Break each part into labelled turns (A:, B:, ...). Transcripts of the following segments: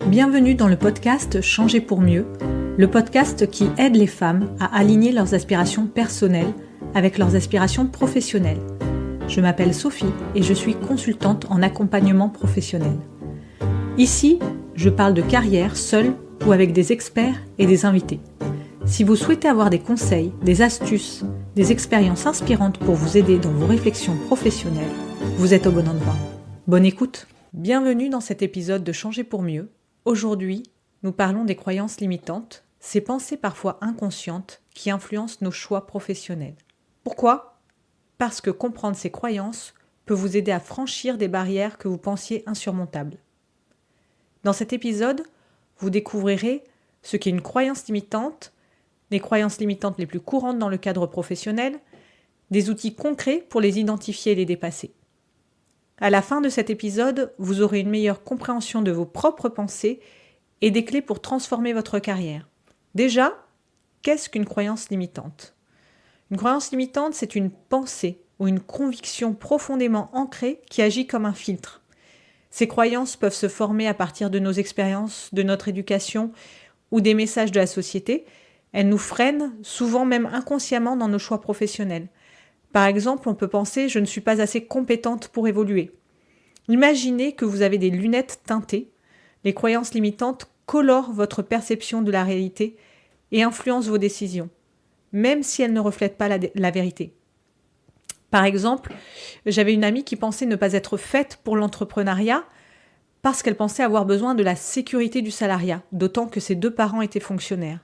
A: Bienvenue dans le podcast Changer pour mieux, le podcast qui aide les femmes à aligner leurs aspirations personnelles avec leurs aspirations professionnelles. Je m'appelle Sophie et je suis consultante en accompagnement professionnel. Ici, je parle de carrière seule ou avec des experts et des invités. Si vous souhaitez avoir des conseils, des astuces, des expériences inspirantes pour vous aider dans vos réflexions professionnelles, vous êtes au bon endroit. Bonne écoute! Bienvenue dans cet épisode de Changer pour mieux. Aujourd'hui, nous parlons des croyances limitantes, ces pensées parfois inconscientes qui influencent nos choix professionnels. Pourquoi ? Parce que comprendre ces croyances peut vous aider à franchir des barrières que vous pensiez insurmontables. Dans cet épisode, vous découvrirez ce qu'est une croyance limitante, les croyances limitantes les plus courantes dans le cadre professionnel, des outils concrets pour les identifier et les dépasser. À la fin de cet épisode, vous aurez une meilleure compréhension de vos propres pensées et des clés pour transformer votre carrière. Déjà, qu'est-ce qu'une croyance limitante ? Une croyance limitante, c'est une pensée ou une conviction profondément ancrée qui agit comme un filtre. Ces croyances peuvent se former à partir de nos expériences, de notre éducation ou des messages de la société. Elles nous freinent, souvent même inconsciemment, dans nos choix professionnels. Par exemple, on peut penser « je ne suis pas assez compétente pour évoluer ». Imaginez que vous avez des lunettes teintées. Les croyances limitantes colorent votre perception de la réalité et influencent vos décisions, même si elles ne reflètent pas la vérité. Par exemple, j'avais une amie qui pensait ne pas être faite pour l'entrepreneuriat parce qu'elle pensait avoir besoin de la sécurité du salariat, d'autant que ses deux parents étaient fonctionnaires.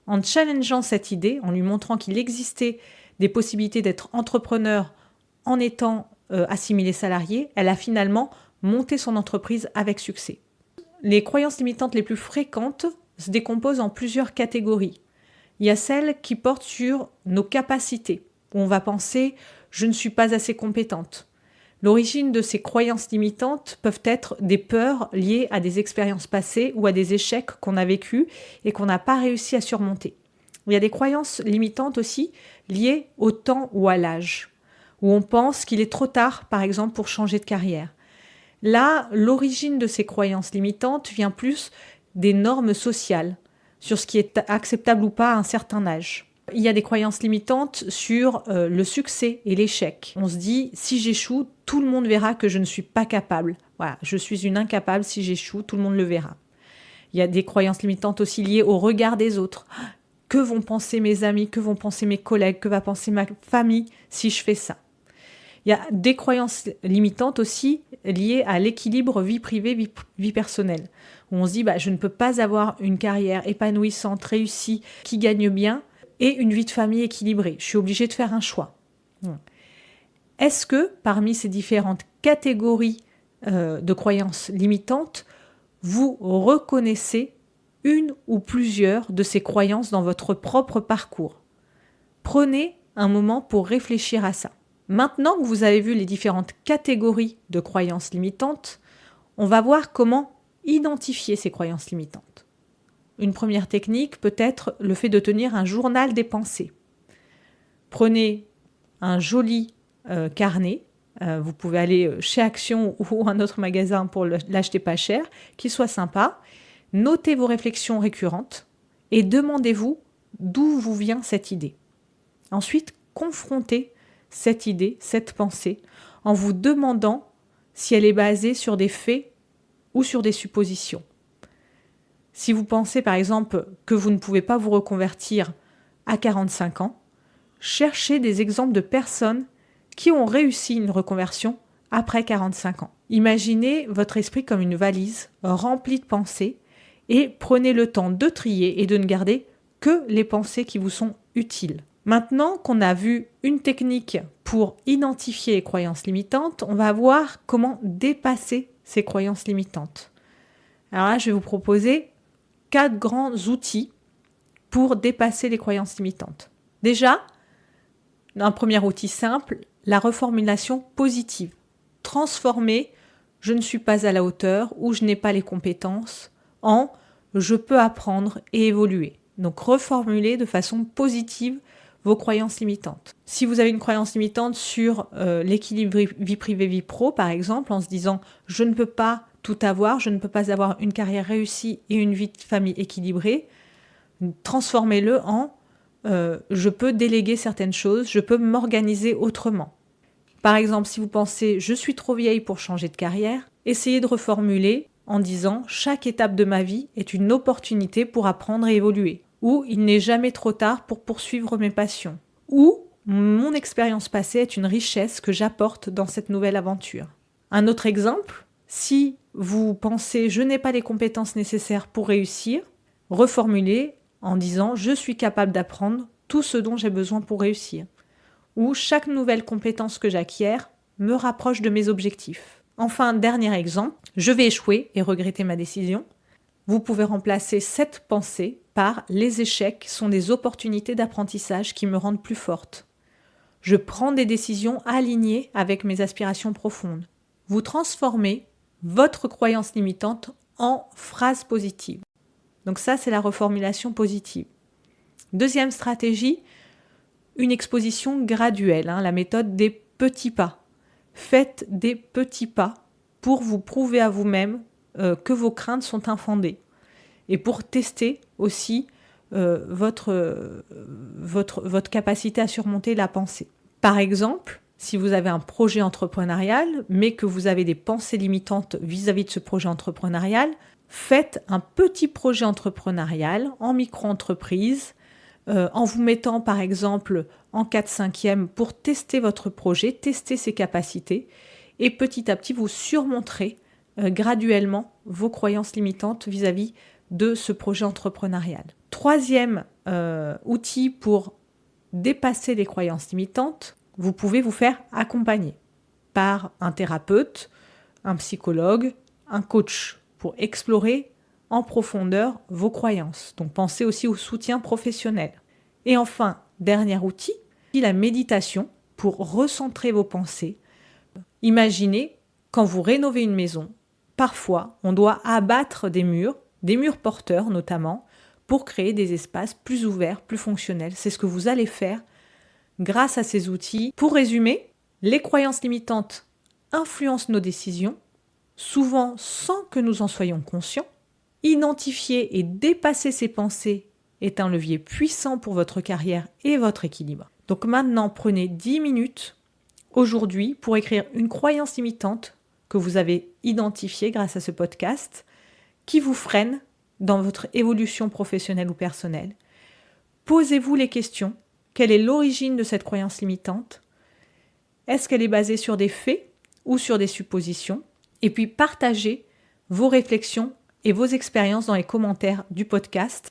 A: En challengeant cette idée, en lui montrant qu'il existait des possibilités d'être entrepreneur en étant assimilée salariée, elle a finalement monté son entreprise avec succès. Les croyances limitantes les plus fréquentes se décomposent en plusieurs catégories. Il y a celles qui portent sur nos capacités, où on va penser « je ne suis pas assez compétente ». L'origine de ces croyances limitantes peuvent être des peurs liées à des expériences passées ou à des échecs qu'on a vécus et qu'on n'a pas réussi à surmonter. Il y a des croyances limitantes aussi liées au temps ou à l'âge, où on pense qu'il est trop tard, par exemple, pour changer de carrière. Là, l'origine de ces croyances limitantes vient plus des normes sociales, sur ce qui est acceptable ou pas à un certain âge. Il y a des croyances limitantes sur le succès et l'échec. On se dit, si j'échoue, tout le monde verra que je ne suis pas capable. Voilà, je suis une incapable, si j'échoue, tout le monde le verra. Il y a des croyances limitantes aussi liées au regard des autres. Que vont penser mes amis, que vont penser mes collègues, que va penser ma famille si je fais ça ? Il y a des croyances limitantes aussi liées à l'équilibre vie privée, vie personnelle. Où on se dit, je ne peux pas avoir une carrière épanouissante, réussie, qui gagne bien, et une vie de famille équilibrée. Je suis obligée de faire un choix. Est-ce que, parmi ces différentes catégories de croyances limitantes, vous reconnaissez une ou plusieurs de ces croyances dans votre propre parcours ? Prenez un moment pour réfléchir à ça. Maintenant que vous avez vu les différentes catégories de croyances limitantes, on va voir comment identifier ces croyances limitantes. Une première technique peut être le fait de tenir un journal des pensées. Prenez un joli carnet, vous pouvez aller chez Action ou un autre magasin pour l'acheter pas cher, qui soit sympa. Notez vos réflexions récurrentes et demandez-vous d'où vous vient cette idée. Ensuite, confrontez cette idée, cette pensée, en vous demandant si elle est basée sur des faits ou sur des suppositions. Si vous pensez par exemple que vous ne pouvez pas vous reconvertir à 45 ans, cherchez des exemples de personnes qui ont réussi une reconversion après 45 ans. Imaginez votre esprit comme une valise remplie de pensées et prenez le temps de trier et de ne garder que les pensées qui vous sont utiles. Maintenant qu'on a vu une technique pour identifier les croyances limitantes, on va voir comment dépasser ces croyances limitantes. Alors là, je vais vous proposer 4 grands outils pour dépasser les croyances limitantes. Déjà, un premier outil simple, la reformulation positive. Transformer « je ne suis pas à la hauteur » ou « je n'ai pas les compétences » en « je peux apprendre et évoluer ». Donc reformuler de façon positive vos croyances limitantes. Si vous avez une croyance limitante sur l'équilibre vie privée, vie pro, par exemple, en se disant « je ne peux pas tout avoir, je ne peux pas avoir une carrière réussie et une vie de famille équilibrée. Transformez-le en je peux déléguer certaines choses, je peux m'organiser autrement. Par exemple, si vous pensez je suis trop vieille pour changer de carrière, essayez de reformuler en disant chaque étape de ma vie est une opportunité pour apprendre et évoluer. Ou il n'est jamais trop tard pour poursuivre mes passions. Ou mon expérience passée est une richesse que j'apporte dans cette nouvelle aventure. Un autre exemple, si vous pensez je n'ai pas les compétences nécessaires pour réussir, reformulez en disant je suis capable d'apprendre tout ce dont j'ai besoin pour réussir. Ou chaque nouvelle compétence que j'acquiers me rapproche de mes objectifs. Enfin, dernier exemple, je vais échouer et regretter ma décision. Vous pouvez remplacer cette pensée par les échecs sont des opportunités d'apprentissage qui me rendent plus forte. Je prends des décisions alignées avec mes aspirations profondes. Vous transformez votre croyance limitante en phrase positive. Donc ça, c'est la reformulation positive. Deuxième stratégie, une exposition graduelle, la méthode des petits pas. Faites des petits pas pour vous prouver à vous-même que vos craintes sont infondées et pour tester aussi votre capacité à surmonter la pensée. Par exemple, si vous avez un projet entrepreneurial, mais que vous avez des pensées limitantes vis-à-vis de ce projet entrepreneurial, faites un petit projet entrepreneurial en micro-entreprise, en vous mettant par exemple en 4/5e pour tester votre projet, tester ses capacités, et petit à petit vous surmonterez graduellement vos croyances limitantes vis-à-vis de ce projet entrepreneurial. Troisième outil pour dépasser les croyances limitantes, vous pouvez vous faire accompagner par un thérapeute, un psychologue, un coach pour explorer en profondeur vos croyances. Donc pensez aussi au soutien professionnel. Et enfin, dernier outil, la méditation pour recentrer vos pensées. Imaginez quand vous rénovez une maison, parfois on doit abattre des murs porteurs notamment, pour créer des espaces plus ouverts, plus fonctionnels. C'est ce que vous allez faire grâce à ces outils. Pour résumer, les croyances limitantes influencent nos décisions, souvent sans que nous en soyons conscients. Identifier et dépasser ces pensées est un levier puissant pour votre carrière et votre équilibre. Donc maintenant, prenez 10 minutes aujourd'hui pour écrire une croyance limitante que vous avez identifiée grâce à ce podcast, qui vous freine dans votre évolution professionnelle ou personnelle. Posez-vous les questions. Quelle est l'origine de cette croyance limitante ? Est-ce qu'elle est basée sur des faits ou sur des suppositions ? Et puis partagez vos réflexions et vos expériences dans les commentaires du podcast.